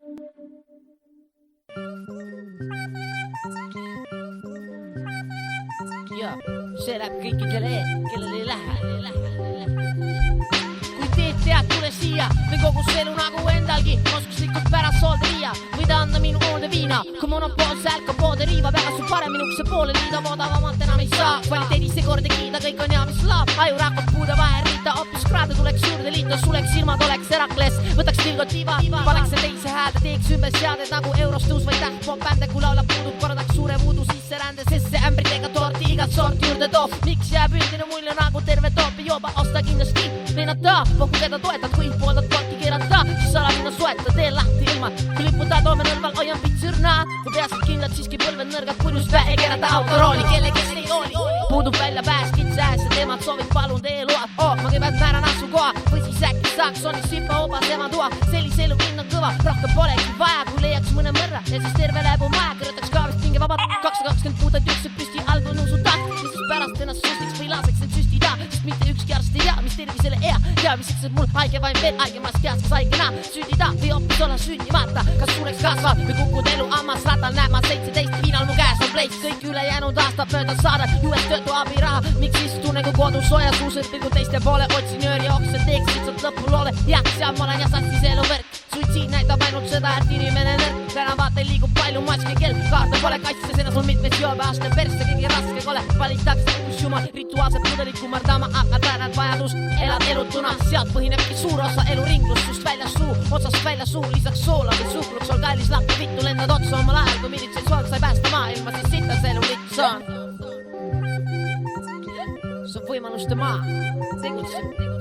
Ja see läheb kõikidele, kellel ei lähe. Kui teed tead, tule siia, või kogus elu nagu endalgi, oskuslikult pärast soolde viia, võida anda minu hoolde viina, kui monopool sälka poode riiva, väga su parem minukse poole liida, odavamalt enam ei saa, kvaliteedi see kord ei kiida, kõik on hea, mis laab, aju rakub puude vahe riita, hoopis kraade tuleks juurde liita, suleks silmad oleks Herakles, võtaks tilgot viva, paneks see teise häälde, teeks ümber seaded nagu Eurostus või tähtpop bände, kui laulab puudub, kordaks suure vuudu sisserände, sest see ämbritega torti igat sorti juurde toob, miks jääb üldine mulje nagu terve toopi jooba, osta kindlasti, lennata, kokku keda toetad, kui pooldad torti keerata, siis ala minna soeta, tee lahti ilmad, kui liputa toome nõlval, hoian pitsõrna, kui peasid kindlad, siiski põlved nõrgad, purjust vähe keerata autorooli, kelle kes ei hooli, puudub välja pääs, kitsa äes ja temad soovid palun tee loa, ma kõigepealt määran asukoha, või siis äkki saaks on sipa obas ema tuua, sellise elu hind on kõva, rohkem polegi vaja, kui leiaks mõne mõrra, ja siis terve läheb maja, kõrjutaks kaavist pinge vabad, 220 puutat üksed püsti, algul nõusu takt, ja siis pärast ennast süstiks või laseks end süstida, sest mitte ükski arst ei tea, mis tervisele hea, ja mis üksed mul haige vaim veel haigemas käes, kas haigena sündida või hoopis olla sündimata, kas suureks kasvad või kukud elu ammas ratal, näeb ma 17, piinal mu käes on pleits, kõik ülejäänud aastad mööda saada, juures töötu abiraha, miks istun nagu kodus soojas uused pilgud teiste poole, otsin ööri okse, teeks lihtsalt lõppu loole, jah, seal ma olen ja sassis elu värk, suitsiid näitab ainult seda, et inimene nõrk, tänavatel liigub palju maski kell, kaarte pole kaitstes ennast mul mitmes joobeaasta persse, kõige raske kole, valitakse uus jumal, rituaalsed pudelid kummardama, aga tänad vajadus, elad elutuna, sealt põhinebki suur osa eluringlust, just väljas suu, otsast välja suu, lisaks soola või suhkruks ol kallis lahti vittu, lendad otsa omal ajal, kui militseid sool sai päästa maailma, siis sitas elu lits on. See on võimaluste maa, tegutseb.